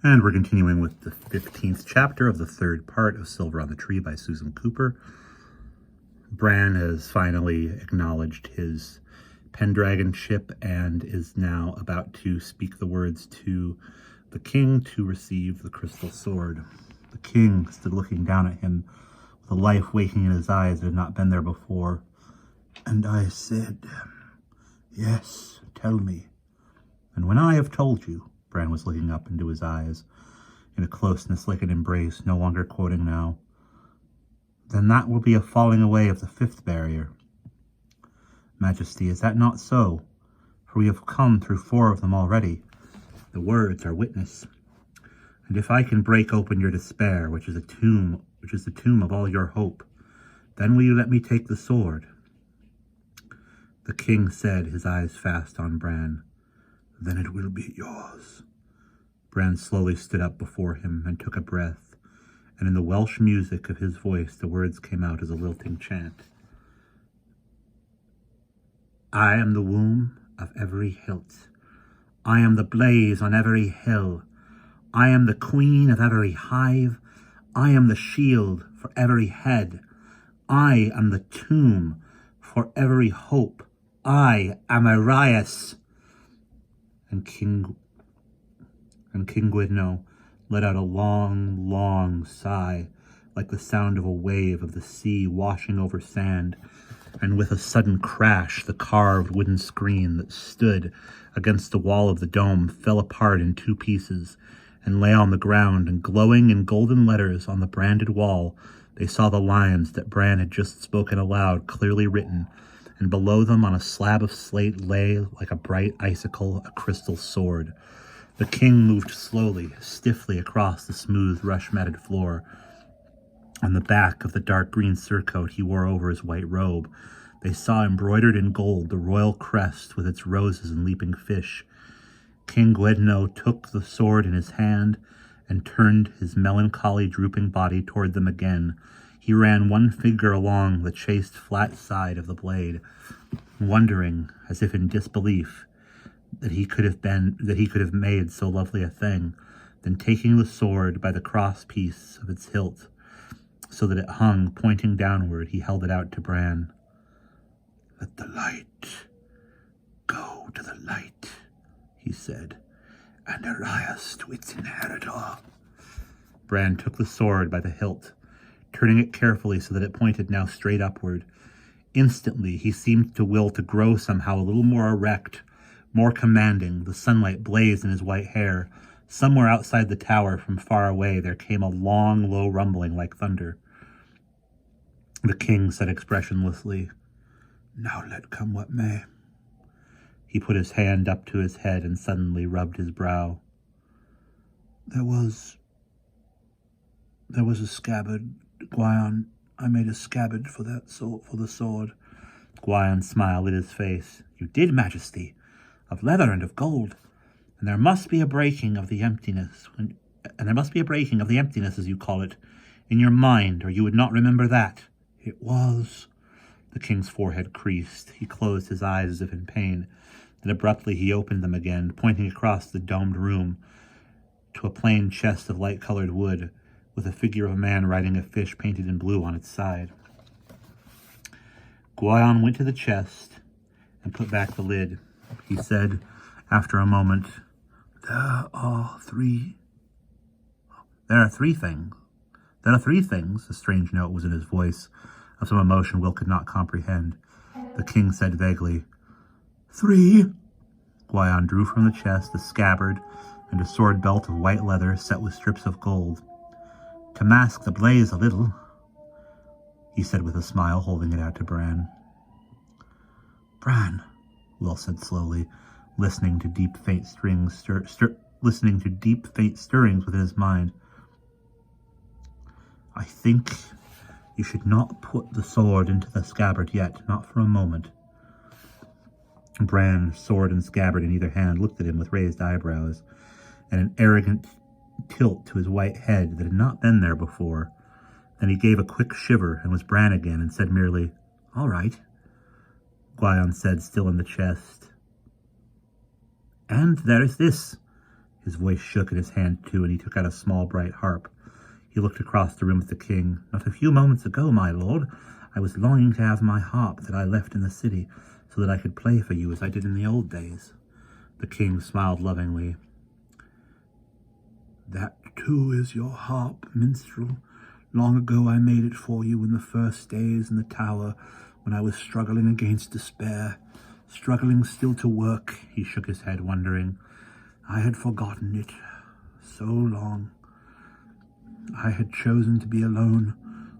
And we're continuing with the 15th chapter of the third part of Silver on the Tree by Susan Cooper. Bran has finally acknowledged his Pendragon ship and is now about to speak the words to the king to receive the crystal sword. The king stood looking down at him with a life waking in his eyes that had not been there before. And I said, "Yes, tell me." "And when I have told you," Bran was looking up into his eyes in a closeness like an embrace, no longer quoting now, "then that will be a falling away of the fifth barrier." "Majesty, is that not so? For we have come through 4 of them already. The words are witness. And if I can break open your despair, which is the tomb of all your hope, then will you let me take the sword?" The king said, his eyes fast on Bran, "Then it will be yours." Bran slowly stood up before him and took a breath, and in the Welsh music of his voice the words came out as a lilting chant. "I am the womb of every hilt. I am the blaze on every hill. I am the queen of every hive. I am the shield for every head. I am the tomb for every hope. I am Arias." And King Gwydion let out a long, long sigh, like the sound of a wave of the sea washing over sand, and with a sudden crash the carved wooden screen that stood against the wall of the dome fell apart in 2 pieces and lay on the ground, and glowing in golden letters on the branded wall they saw the lines that Bran had just spoken aloud, clearly written, and below them on a slab of slate lay, like a bright icicle, a crystal sword. The king moved slowly, stiffly across the smooth, rush-matted floor. On the back of the dark green surcoat he wore over his white robe, they saw embroidered in gold the royal crest with its roses and leaping fish. King Gwydion took the sword in his hand and turned his melancholy, drooping body toward them again. He ran one finger along the chaste, flat side of the blade, wondering, as if in disbelief, that he could have made so lovely a thing. Then taking the sword by the cross piece of its hilt, so that it hung pointing downward, he held it out to Bran. "Let the light go to the light," he said, "and Arias to its inheritor." Bran took the sword by the hilt, turning it carefully so that it pointed now straight upward. Instantly he seemed to will to grow somehow a little more erect, more commanding. The sunlight blazed in his white hair. Somewhere outside the tower, from far away, there came a long, low rumbling like thunder. The king said expressionlessly, "Now let come what may." He put his hand up to his head and suddenly rubbed his brow. There was a scabbard, Gwydion. I made a scabbard for the sword." Gwydion smiled at his face. "You did, Majesty, of leather and of gold. And there must be a breaking of the emptiness, as you call it, in your mind, or you would not remember that." "It was." The king's forehead creased. He closed his eyes as if in pain. Then abruptly he opened them again, pointing across the domed room to a plain chest of light-colored wood, with a figure of a man riding a fish painted in blue on its side. Gwydion went to the chest and put back the lid. He said, after a moment, There are three things. A strange note was in his voice, of some emotion Will could not comprehend. The king said vaguely, 3? Gwydion drew from the chest a scabbard and a sword belt of white leather set with strips of gold. "To mask the blaze a little," he said with a smile, holding it out to Bran. "Bran," Will said slowly, listening to deep, faint stirrings within his mind. "I think you should not put the sword into the scabbard yet, not for a moment." Bran, sword and scabbard in either hand, looked at him with raised eyebrows and an arrogant tilt to his white head that had not been there before. Then he gave a quick shiver and was Bran again and said merely, "All right." Gwydion said, still in the chest, "And there is this." His voice shook in his hand, too, and he took out a small, bright harp. He looked across the room at the king. "Not a few moments ago, my lord, I was longing to have my harp that I left in the city, so that I could play for you as I did in the old days." The king smiled lovingly. "That, too, is your harp, minstrel. Long ago I made it for you in the first days in the tower, when I was struggling against despair, struggling still to work." He shook his head, wondering. "I had forgotten it. So long. I had chosen to be alone,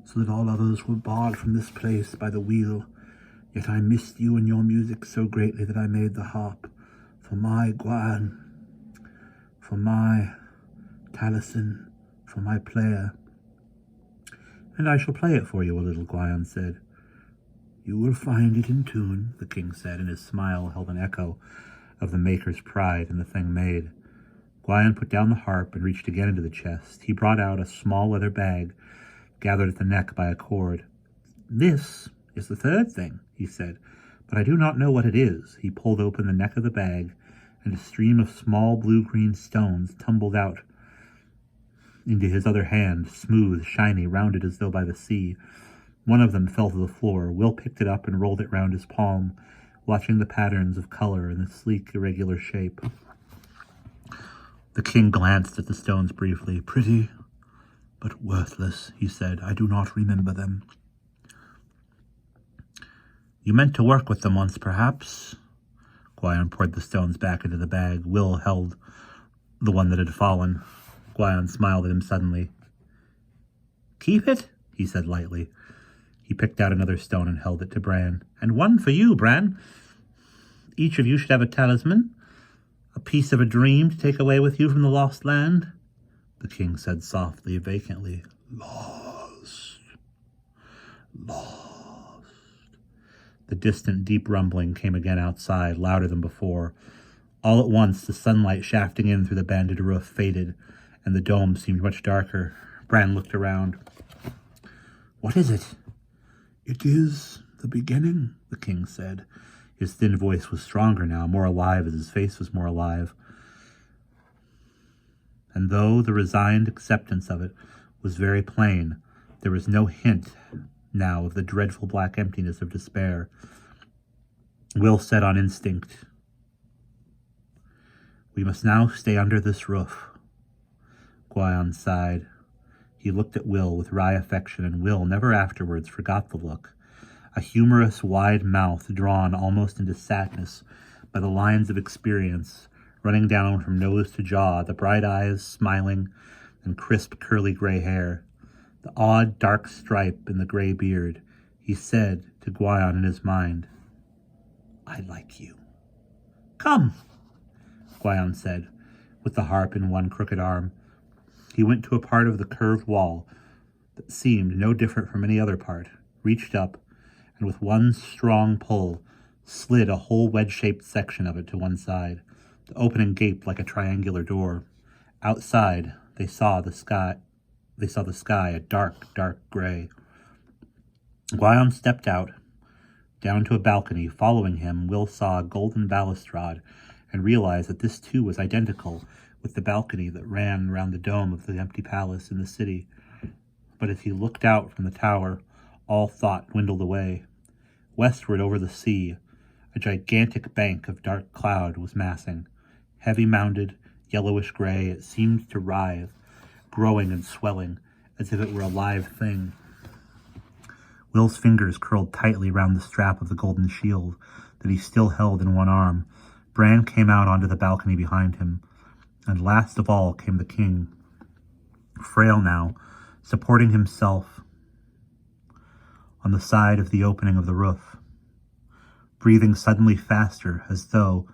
so that all others were barred from this place by the wheel. Yet I missed you and your music so greatly that I made the harp, for my Guan, for my Taliesin, for my player." "And I shall play it for you a little," Guyan said. "You will find it in tune," the king said, and his smile held an echo of the maker's pride in the thing made. Guyan put down the harp and reached again into the chest. He brought out a small leather bag, gathered at the neck by a cord. "This is the third thing," he said, "but I do not know what it is." He pulled open the neck of the bag, and a stream of small blue-green stones tumbled out into his other hand, smooth, shiny, rounded as though by the sea. One of them fell to the floor. Will picked it up and rolled it round his palm, watching the patterns of color in the sleek, irregular shape. The king glanced at the stones briefly. "Pretty, but worthless," he said. "I do not remember them." "You meant to work with them once, perhaps?" Guyan poured the stones back into the bag. Will held the one that had fallen. Guyan smiled at him suddenly. "Keep it?" he said lightly. He picked out another stone and held it to Bran. "And one for you, Bran. Each of you should have a talisman, a piece of a dream to take away with you from the lost land." The king said softly, vacantly, "Lost. Lost." The distant, deep rumbling came again outside, louder than before. All at once, the sunlight shafting in through the banded roof faded, and the dome seemed much darker. Bran looked around. "What is it?" "It is the beginning," the king said. His thin voice was stronger now, more alive as his face was more alive. And though the resigned acceptance of it was very plain, there was no hint now of the dreadful black emptiness of despair. Will said on instinct, "We must now stay under this roof." Guyan sighed. He looked at Will with wry affection, and Will never afterwards forgot the look. A humorous, wide mouth drawn almost into sadness by the lines of experience running down from nose to jaw, the bright eyes smiling, and crisp, curly gray hair, the odd, dark stripe in the gray beard. He said to Guyan in his mind, "I like you." "Come," Guyan said, with the harp in one crooked arm. He went to a part of the curved wall that seemed no different from any other part, reached up, and with one strong pull, slid a whole wedge-shaped section of it to one side. The opening gaped like a triangular door. Outside, they saw the sky, a dark, dark gray. Guyan stepped out, down to a balcony. Following him, Will saw a golden balustrade, and realized that this too was identical with the balcony that ran round the dome of the empty palace in the city. But as he looked out from the tower, all thought dwindled away. Westward over the sea, a gigantic bank of dark cloud was massing. Heavy-mounded, yellowish-gray, it seemed to writhe, growing and swelling, as if it were a live thing. Will's fingers curled tightly round the strap of the golden shield that he still held in one arm. Bran came out onto the balcony behind him, and last of all came the king, frail now, supporting himself on the side of the opening of the roof, breathing suddenly faster, as though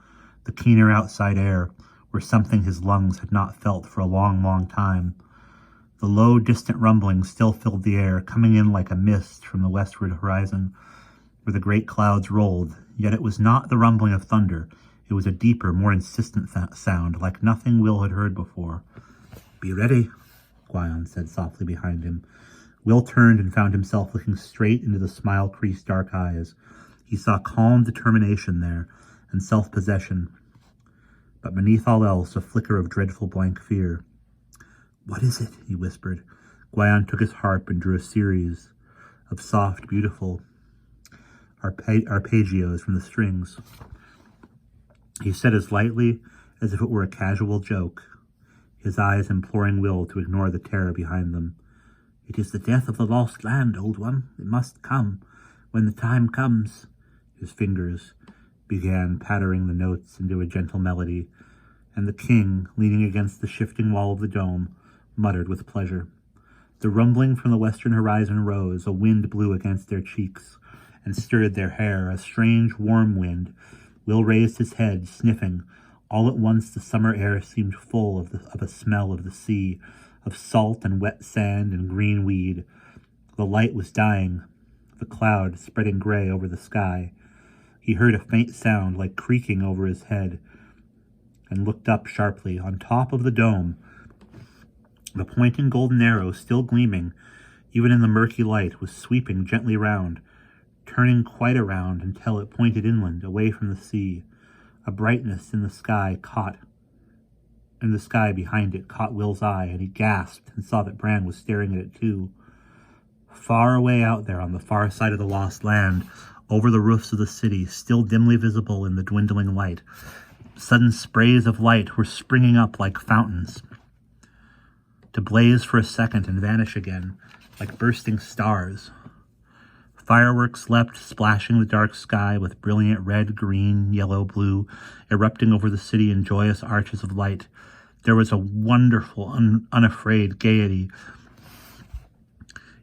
the keener outside air were something his lungs had not felt for a long, long time. The low, distant rumbling still filled the air, coming in like a mist from the westward horizon, where the great clouds rolled. Yet it was not the rumbling of thunder. It was a deeper, more insistent sound, like nothing Will had heard before. "Be ready," Guyan said softly behind him. Will turned and found himself looking straight into the smile-creased dark eyes. He saw calm determination there, and self-possession. but beneath all else a flicker of dreadful blank fear. "What is it?" he whispered. Guyon took his harp and drew a series of soft, beautiful arpeggios from the strings. He said as lightly as if it were a casual joke, his eyes imploring Will to ignore the terror behind them. "It is the death of the lost land, old one. It must come when the time comes." His fingers began pattering the notes into a gentle melody, and the king, leaning against the shifting wall of the dome, muttered with pleasure. The rumbling from the western horizon rose. A wind blew against their cheeks and stirred their hair, a strange, warm wind. Will raised his head, sniffing. All at once the summer air seemed full of a smell of the sea, of salt and wet sand and green weed. The light was dying, the cloud spreading gray over the sky. He heard a faint sound like creaking over his head and looked up sharply. On top of the dome, the pointing golden arrow, still gleaming, even in the murky light, was sweeping gently round, turning quite around until it pointed inland, away from the sea. A brightness in the sky behind it caught Will's eye, and he gasped and saw that Bran was staring at it too. Far away out there on the far side of the lost land, over the roofs of the city, still dimly visible in the dwindling light, sudden sprays of light were springing up like fountains, to blaze for a second and vanish again, like bursting stars. Fireworks leapt, splashing the dark sky with brilliant red, green, yellow, blue, erupting over the city in joyous arches of light. There was a wonderful, unafraid gaiety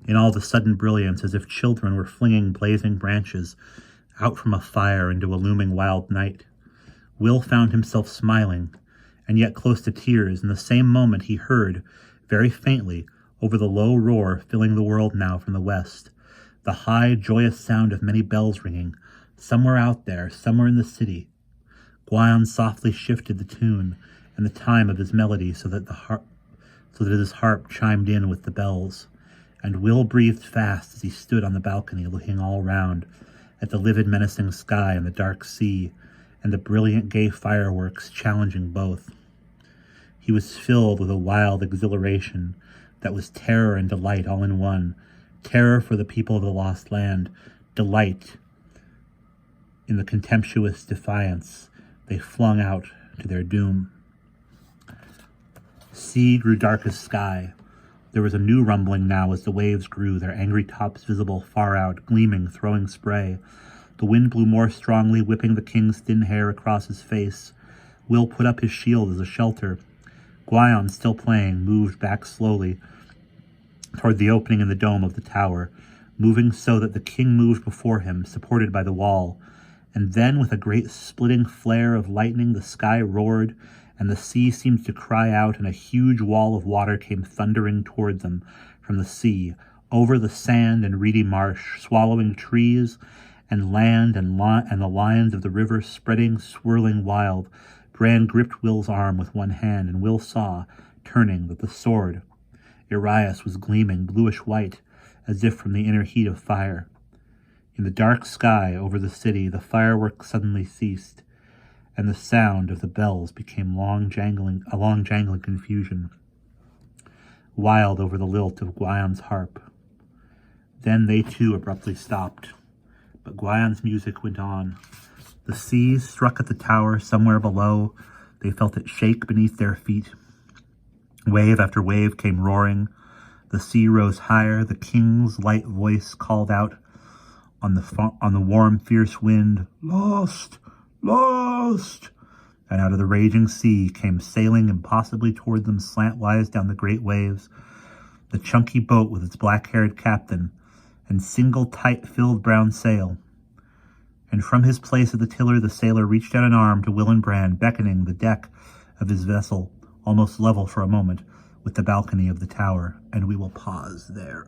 in all the sudden brilliance, as if children were flinging blazing branches out from a fire into a looming wild night. Will found himself smiling, and yet close to tears. In the same moment he heard, very faintly, over the low roar filling the world now from the west, the high, joyous sound of many bells ringing, somewhere out there, somewhere in the city. Guyon softly shifted the tune and the time of his melody so that his harp chimed in with the bells, and Will breathed fast as he stood on the balcony looking all round at the livid, menacing sky and the dark sea, and the brilliant, gay fireworks challenging both. He was filled with a wild exhilaration that was terror and delight all in one. Terror for the people of the lost land, delight in the contemptuous defiance they flung out to their doom. Sea grew dark as sky. There was a new rumbling now as the waves grew, their angry tops visible far out, gleaming, throwing spray. The wind blew more strongly, whipping the king's thin hair across his face. Will put up his shield as a shelter. Guyon, still playing, moved back slowly toward the opening in the dome of the tower, moving so that the king moved before him, supported by the wall. And then, with a great splitting flare of lightning, the sky roared, and the sea seemed to cry out, and a huge wall of water came thundering toward them from the sea, over the sand and reedy marsh, swallowing trees and land and the lions of the river spreading, swirling wild. Bran gripped Will's arm with one hand, and Will saw, turning, that the sword Urias was gleaming bluish-white, as if from the inner heat of fire. In the dark sky over the city, the fireworks suddenly ceased, and the sound of the bells became a long jangling confusion, wild over the lilt of Guyon's harp. Then they too abruptly stopped, but Guyon's music went on. The seas struck at the tower somewhere below. They felt it shake beneath their feet. Wave after wave came roaring. The sea rose higher. The king's light voice called out on the warm, fierce wind, "Lost! Lost!" And out of the raging sea came sailing impossibly toward them slantwise down the great waves, the chunky boat with its black-haired captain and single tight-filled brown sail. And from his place at the tiller the sailor reached out an arm to Will and Bran, beckoning the deck of his vessel almost level for a moment with the balcony of the tower. And we will pause there.